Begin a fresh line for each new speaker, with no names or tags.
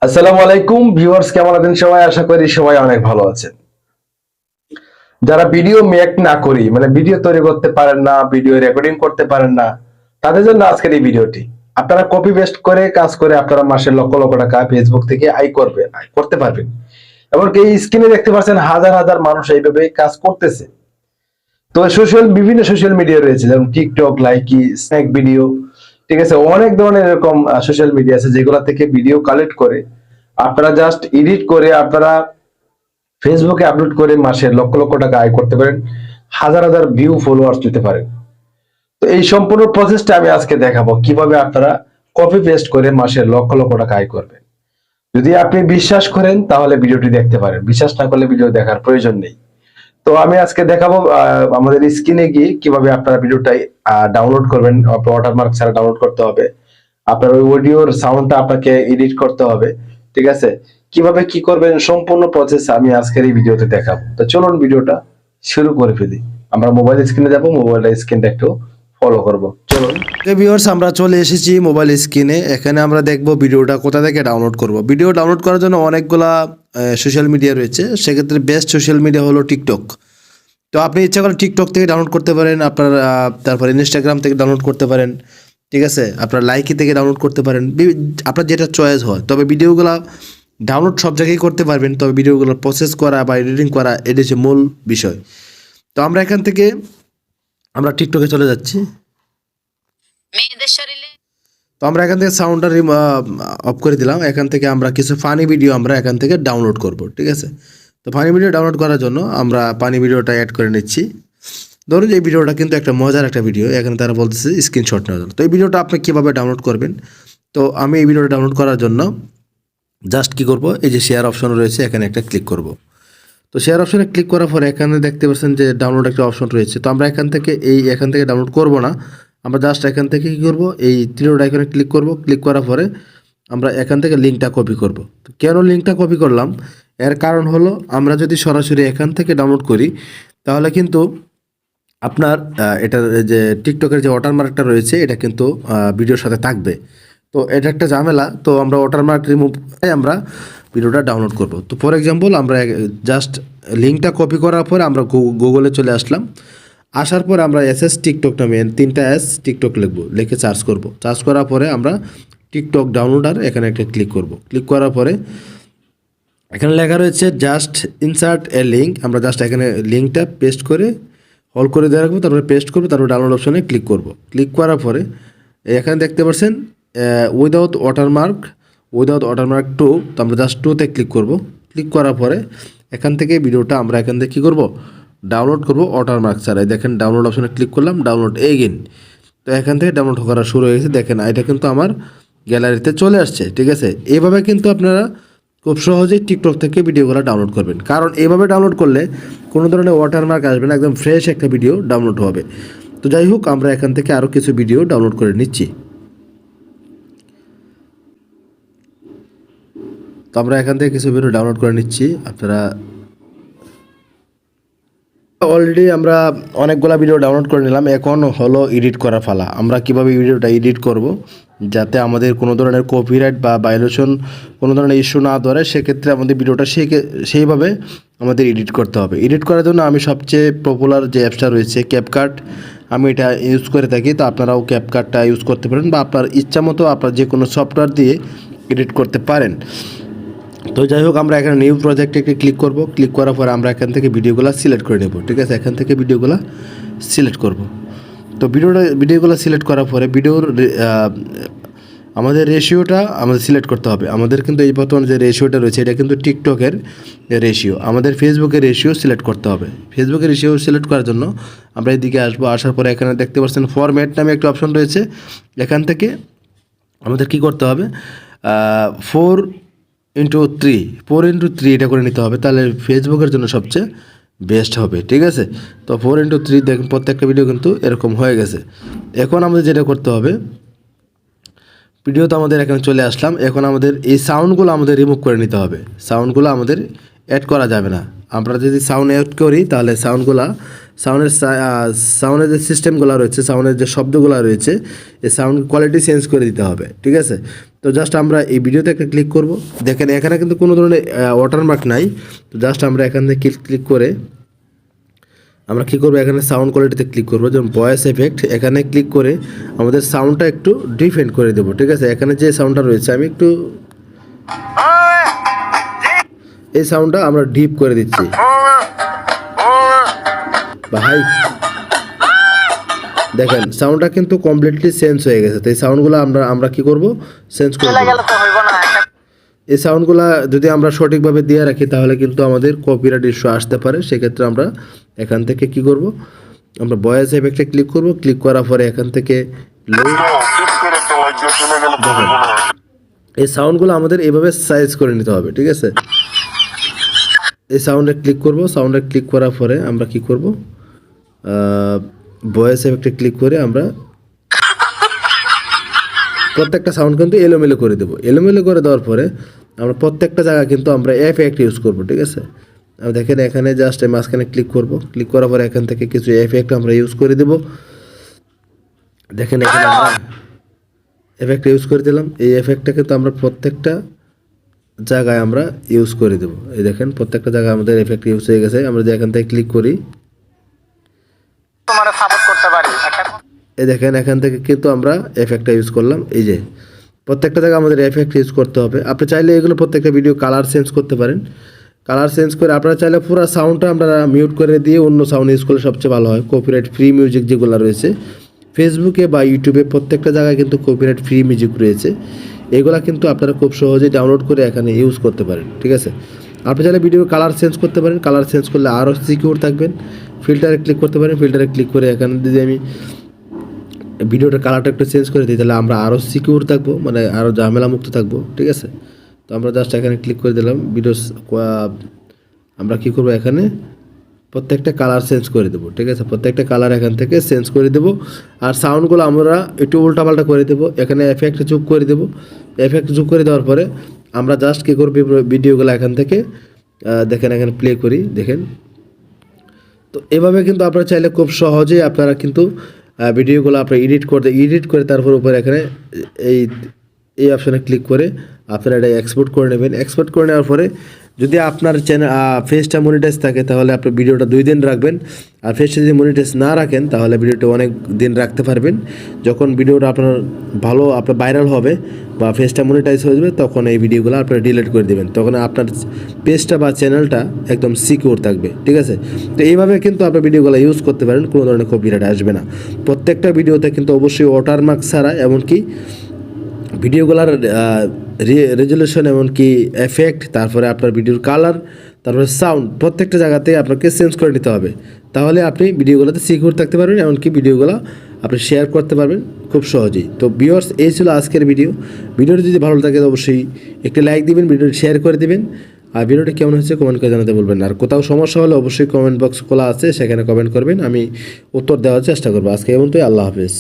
আসসালামু আলাইকুম ভিউয়ার্স, কেমন আছেন সবাই? আশা করি সবাই অনেক ভালো আছেন। যারা ভিডিও মেক না করি মানে ভিডিও তৈরি করতে পারেন না, ভিডিও রেকর্ডিং করতে পারেন না, তাদের জন্য আজকের এই ভিডিওটি। আপনারা কপি পেস্ট করে কাজ করে আপনারা মাসে লক্ষ লক্ষ টাকা ফেসবুক থেকে আয় করতে পারবেন। এমনকি এই স্ক্রিনে দেখতে পাচ্ছেন হাজার হাজার মানুষ এইভাবে কাজ করতেছে। তো বিভিন্ন সোশ্যাল মিডিয়া রয়েছে, যেমন টিকটক, লাইকি, স্ন্যাক ভিডিও, ঠিক আছে, অনেক ধরনের এরকম সোশ্যাল মিডিয়া আছে যেগুলা থেকে ভিডিও কালেক্ট করে আপনারা জাস্ট এডিট করে আপনারা ফেসবুকে আপলোড করে মাসে লক্ষ লক্ষ টাকা আয় করতে পারেন, হাজার হাজার ভিউ ফলোয়ার্স পেতে পারেন। তো এই সম্পূর্ণ প্রসেসটা আমি আজকে দেখাবো কিভাবে আপনারা কপি পেস্ট করে মাসে লক্ষ লক্ষ টাকা আয় করবেন। যদি আপনি বিশ্বাস করেন তাহলে ভিডিওটি দেখতে পারেন, বিশ্বাস না করলে ভিডিও দেখার প্রয়োজন নেই। তো আমি আজকে দেখাবো আমাদের স্ক্রিনে গিয়ে কিভাবে আপনারা ভিডিওটাই ডাউনলোড করবেন। ওয়াটারমার্ক ছাড়া ডাউনলোড করতে হবে, আপনার ওই অডিওর সাউন্ডটা আপনাকে এডিট করতে হবে, ঠিক আছে। কিভাবে কি করবেন সম্পূর্ণ প্রসেস আমি আজকের এই ভিডিওতে দেখাবো। তো চলুন ভিডিওটা শুরু করে ফেলি। আমরা মোবাইল স্ক্রিনে যাব, মোবাইলের স্ক্রিনটা একটু ফলো করব, চলুন।
ভিউয়ার্স, আমরা চলে এসেছি মোবাইল স্ক্রিনে। এখানে আমরা দেখব ভিডিওটা কোথা থেকে ডাউনলোড করব। ভিডিও ডাউনলোড করার জন্য অনেকগুলা সোশ্যাল মিডিয়া রয়েছে, সেক্ষেত্রে বেস্ট সোশ্যাল মিডিয়া হলো টিকটক। তো আপনি ইচ্ছা করলে টিকটক থেকে ডাউনলোড করতে পারেন, আপনার তারপর ইনস্টাগ্রাম থেকে ডাউনলোড করতে পারেন, ঠিক আছে, আপনার লাইকি থেকে ডাউনলোড করতে পারেন, আপনার যেটা চয়েস হয়। তবে ভিডিওগুলো ডাউনলোড সব জায়গায় করতে পারবেন, তবে ভিডিওগুলো প্রসেস করা বা এডিটিং করা এটা হচ্ছে মূল বিষয়। তো আমরা এখান থেকে আমরা টিকটকে চলে যাচ্ছি। তো আমরা এখান থেকে সাউন্ডটা অফ করে দিলাম। এখান থেকে আমরা কিছু ফানি ভিডিও আমরা এখান থেকে ডাউনলোড করব, ঠিক আছে। তো ফানি ভিডিও ডাউনলোড করার জন্য আমরা ফানি ভিডিওটা অ্যাড করে নিচ্ছি। ধরুন এই ভিডিওটা কিন্তু একটা মজার একটা ভিডিও, এখানে তারা বলতেছে স্ক্রিনশট নেওয়ার জন্য। তো এই ভিডিওটা আপনি কীভাবে ডাউনলোড করবেন? তো আমি এই ভিডিওটা ডাউনলোড করার জন্য জাস্ট কী করব, এই যে শেয়ার অপশন রয়েছে এখানে একটা ক্লিক করব। তো শেয়ার অপশনে ক্লিক করার পরে এখানে দেখতে পাচ্ছেন যে ডাউনলোড একটা অপশন রয়েছে। তো আমরা এখান থেকে ডাউনলোড করব না, আমরা জাস্ট এখান থেকে কী করব, এই ত্রিডট আইকনে ক্লিক করব। ক্লিক করার পরে আমরা এখান থেকে লিঙ্কটা কপি করব। তো কেন লিঙ্কটা কপি করলাম? এর কারণ হলো আমরা যদি সরাসরি এখান থেকে ডাউনলোড করি তাহলে কিন্তু আপনার এটা যে টিকটকের যে ওয়াটারমার্কটা রয়েছে এটা কিন্তু ভিডিওর সাথে থাকবে। তো এটা একটা ঝামেলা। তো আমরা ওয়াটারমার্ক রিমুভ করে আমরা ভিডিওটা ডাউনলোড করব। তো ফর এক্সাম্পল আমরা জাস্ট লিঙ্কটা কপি করার পরে আমরা গুগলে চলে আসলাম। আসার পরে আমরা এসএস টিকটক নামে 3টা এস টিকটক লিখবো, লিখে সার্চ করব। সার্চ করার পরে আমরা টিকটক ডাউনলোডার এখানে একটা ক্লিক করব। ক্লিক করার পরে এখানে লেখা রয়েছে জাস্ট ইনসার্ট এ লিঙ্ক। আমরা জাস্ট এখানে লিঙ্কটা পেস্ট করে হোল্ড করে দিয়ে রাখবো, তারপরে পেস্ট করবো, তারপরে ডাউনলোড অপশনে ক্লিক করব। ক্লিক করার পরে এখানে দেখতে পাচ্ছেন উইদাউট ওয়াটারমার্ক 2। তো আমরা জাস্ট 2তে ক্লিক করব। ক্লিক করার পরে এখান থেকে ভিডিওটা আমরা এখান থেকে কী করব, ডাউনলোড করব ওয়াটারমার্ক ছাড়াই। দেখেন ডাউনলোড অপশনে ক্লিক করলাম, ডাউনলোড এগেইন। তো এখান থেকে ডাউনলোড করা শুরু হয়ে গেছে। দেখেন এটা কিন্তু আমার গ্যালারিতে চলে আসছে, ঠিক আছে। এইভাবে কিন্তু আপনারা খুব সহজেই টিকটক থেকে ভিডিওগুলো ডাউনলোড করবেন, কারণ এইভাবে ডাউনলোড করলে কোনো ধরনের ওয়াটারমার্ক আসবে না, একদম ফ্রেশ একটা ভিডিও ডাউনলোড হবে। তো যাই হোক, আমরা এখান থেকে আরও কিছু ভিডিও ডাউনলোড করে নিচ্ছি। তো আমরা এখান থেকে কিছু ভিডিও ডাউনলোড করে নিচ্ছি। আপনারা অলরেডি আমরা অনেকগুলো ভিডিও ডাউনলোড করে নিলাম, এখন হলো এডিট করা ফালা। আমরা কিভাবে ভিডিওটা এডিট করব যাতে আমাদের কোনো ধরনের কপিরাইট বা ভায়োলেশন কোনো ধরনের ইস্যু না ধরে, সেক্ষেত্রে আমাদের ভিডিওটা সেইভাবে আমাদের এডিট করতে হবে। এডিট করার জন্য আমি সবচেয়ে পপুলার যে অ্যাপসটা রয়েছে ক্যাপকাট, আমি এটা ইউজ করে থাকি। তো আপনারাও ক্যাপকাটটা ইউজ করতে পারেন বা আপনার ইচ্ছা মতো আপনার যে কোনো সফটওয়্যার দিয়ে এডিট করতে পারেন। তো যাই হোক, আমরা এখানে নিউ প্রজেক্টে একটি ক্লিক করব। ক্লিক করার পরে আমরা এখান থেকে ভিডিওগুলো সিলেক্ট করে নেব, ঠিক আছে। এখান থেকে ভিডিওগুলো সিলেক্ট করব। তো ভিডিওগুলো সিলেক্ট করার পরে আমাদের রেশিওটা আমাদের সিলেক্ট করতে হবে। আমাদের কিন্তু এই বর্তমানে যে রেশিওটা রয়েছে এটা কিন্তু টিকটকের রেশিও, আমাদের ফেসবুকের রেশিও সিলেক্ট করতে হবে। ফেসবুকের রেশিও সিলেক্ট করার জন্য আমরা এদিকে আসবো। আসার পরে এখানে দেখতে পাচ্ছেন ফরম্যাট নামে একটা অপশন রয়েছে। এখান থেকে আমাদের কি করতে হবে, 4x3 এটা করে নিতে হবে, তাহলে ফেসবুকের জন্য সবচেয়ে বেস্ট হবে, ঠিক আছে। তো 4x3 দেখুন প্রত্যেকটা ভিডিও কিন্তু এরকম হয়ে গেছে। এখন আমাদের যেটা করতে হবে, ভিডিও তো আমাদের এখানে চলে আসলাম। এখন আমাদের এই সাউন্ডগুলো আমাদের রিমুভ করে নিতে হবে, সাউন্ডগুলো আমাদের অ্যাড করা যাবে না। আমরা যদি সাউন্ড অ্যাড করি তাহলে সাউন্ডগুলো সাউন্ডের যে সিস্টেমগুলো রয়েছে, সাউন্ডের যে শব্দগুলো রয়েছে, এই সাউন্ড কোয়ালিটি চেঞ্জ করে দিতে হবে, ঠিক আছে। তো জাস্ট আমরা এই ভিডিওতে একটা ক্লিক করব। দেখেন এখানে কিন্তু কোনো ধরনের ওয়াটারমার্ক নাই। তো জাস্ট আমরা এখান থেকে ক্লিক করে আমরা কী করবো, এখানে সাউন্ড কোয়ালিটিতে ক্লিক করবো, যেমন ভয়েস এফেক্ট, এখানে ক্লিক করে আমাদের সাউন্ডটা একটু ডিফেন্ড করে দেবো, ঠিক আছে। এখানে যে সাউন্ডটা রয়েছে আমি একটু এই সাউন্ডটা আমরা ডিপ করে দিচ্ছি ভাই। দেখেন সাউন্ডটা কিন্তু কমপ্লিটলি চেঞ্জ হয়ে গেছে। তো এই সাউন্ডগুলো আমরা কি করব, চেঞ্জ করে দেব। এই সাউন্ডগুলো যদি আমরা সঠিকভাবে দিয়ে রাখি তাহলে কিন্তু আমাদের কপিরাইট ইস্যু আসতে পারে। সেক্ষেত্রে আমরা এখান থেকে কি করব, আমরা ভয়েস এফেক্টে ক্লিক করব। ক্লিক করার পরে এখান থেকে এই সাউন্ডগুলো আমাদের এইভাবে সাইজ করে নিতে হবে, ঠিক আছে। এই সাউন্ডে ক্লিক করব। সাউন্ডে ক্লিক করার পরে আমরা কি করব, ভয়েস এফেক্টে ক্লিক করে আমরা প্রত্যেকটা সাউন্ড কিন্তু এলোমেলো করে দেবো। এলোমেলো করে দেওয়ার পরে আমরা প্রত্যেকটা জায়গায় কিন্তু আমরা এফেক্ট ইউজ করব, ঠিক আছে। দেখেন এখানে জাস্ট মাঝখানে ক্লিক করব। ক্লিক করার পরে এখান থেকে কিছু এফেক্ট আমরা ইউজ করে দেব। দেখেন এখানে আমরা এফেক্ট ইউজ করে দিলাম। এই এফেক্টটা কিন্তু আমরা প্রত্যেকটা জায়গায় আমরা ইউজ করে দেব। এই দেখেন প্রত্যেকটা জায়গায় আমাদের এফেক্ট ইউজ হয়ে গেছে। আমরা যদি এখান থেকে ক্লিক করি, এই দেখেন এখান থেকে কিন্তু আমরা এফেক্টটা ইউজ করলাম। এই যে প্রত্যেকটা জায়গায় আমাদের এফেক্ট ইউজ করতে হবে। আপনি চাইলে এগুলো প্রত্যেকটা ভিডিও কালার চেঞ্জ করতে পারেন। কালার চেঞ্জ করে আপনারা চাইলে পুরো সাউন্ডটা আমরা মিউট করে দিয়ে অন্য সাউন্ড ইউজ করলে সবচেয়ে ভালো হয়। কপিরাইট ফ্রি মিউজিক যেগুলো রয়েছে ফেসবুকে বা ইউটিউবে প্রত্যেকটা জায়গায় কিন্তু কপিরাইট ফ্রি মিউজিক রয়েছে। এগুলা কিন্তু আপনারা খুব সহজেই ডাউনলোড করে এখানে ইউজ করতে পারেন, ঠিক আছে। আপনি চাইলে ভিডিওর কালার চেঞ্জ করতে পারেন। কালার চেঞ্জ করলে আরও সিকিউর থাকবেন। ফিল্টারে ক্লিক করতে পারেন। ফিল্টারে ক্লিক করে এখানে যদি আমি ভিডিওটার কালারটা একটু চেঞ্জ করে দিই তাহলে আমরা আরও সিকিউর থাকবো, মানে আরও ঝামেলা মুক্ত থাকবো, ঠিক আছে। তো আমরা জাস্ট এখানে ক্লিক করে দিলাম। আমরা কী করবো, এখানে প্রত্যেকটা কালার চেঞ্জ করে দেবো, ঠিক আছে। প্রত্যেকটা কালার এখান থেকে চেঞ্জ করে দেবো। আর সাউন্ডগুলো আমরা একটু উল্টাপাল্টা করে দেবো। এখানে এফেক্ট যোগ করে দেবো। এফেক্ট যোগ করে দেওয়ার পরে আমরা জাস্ট কী করবো, ভিডিওগুলো এখান থেকে দেখেন এখানে প্লে করি, দেখেন। তো এভাবে কিন্তু আপনারা চাইলে খুব সহজেই আপনারা কিন্তু ভিডিওগুলো আপনারা এডিট করে তারপর উপরে এখানে এই অপশানে ক্লিক করে আপনারা এটা এক্সপোর্ট করে নেবেন। এক্সপোর্ট করে নেওয়ার পরে যদি আপনার চ্যানেল ফেসটা মনিটাইজ থাকে তাহলে আপনার ভিডিওটা 2 দিন রাখবেন। আর ফেসটা যদি মনিটাইজ না রাখেন তাহলে ভিডিওটা অনেক দিন রাখতে পারবেন। যখন ভিডিওটা আপনার আপনার ভাইরাল হবে বা ফেসটা মনিটাইজ হয়ে যাবে তখন এই ভিডিওগুলো আপনারা ডিলিট করে দেবেন। তখন আপনার পেজটা বা চ্যানেলটা একদম সিকিউর থাকবে, ঠিক আছে। তো এইভাবে কিন্তু আপনার ভিডিওগুলো ইউজ করতে পারেন, কোনো ধরনের কপিরাইট আসবে না। প্রত্যেকটা ভিডিওতে কিন্তু অবশ্যই ওয়াটারমার্ক ছাড়া, এমনকি ভিডিওগুলার রেজুলেশন, এমনকি এফেক্ট, তারপরে আপনার ভিডিওর কালার, তারপরে সাউন্ড, প্রত্যেকটা জায়গাতে আপনাকে চেঞ্জ করে নিতে হবে। তাহলে আপনি ভিডিওগুলোতে সিকিউর থাকতে পারবেন, এমনকি ভিডিওগুলো আপনি শেয়ার করতে পারবেন খুব সহজেই। তো ভিউয়ার্স, এই ছিল আজকের ভিডিওটি যদি ভালো লাগে অবশ্যই একটি লাইক দিবেন, ভিডিওটি শেয়ার করে দিবেন। আর ভিডিওটি কেমন হয়েছে কমেন্ট করে জানাতে বলবেন। আর কোথাও সমস্যা হলে অবশ্যই কমেন্ট বক্স খোলা আছে, সেখানে কমেন্ট করবেন, আমি উত্তর দেওয়ার চেষ্টা করবো। আজকে এমনটাই, আল্লাহ হাফেজ।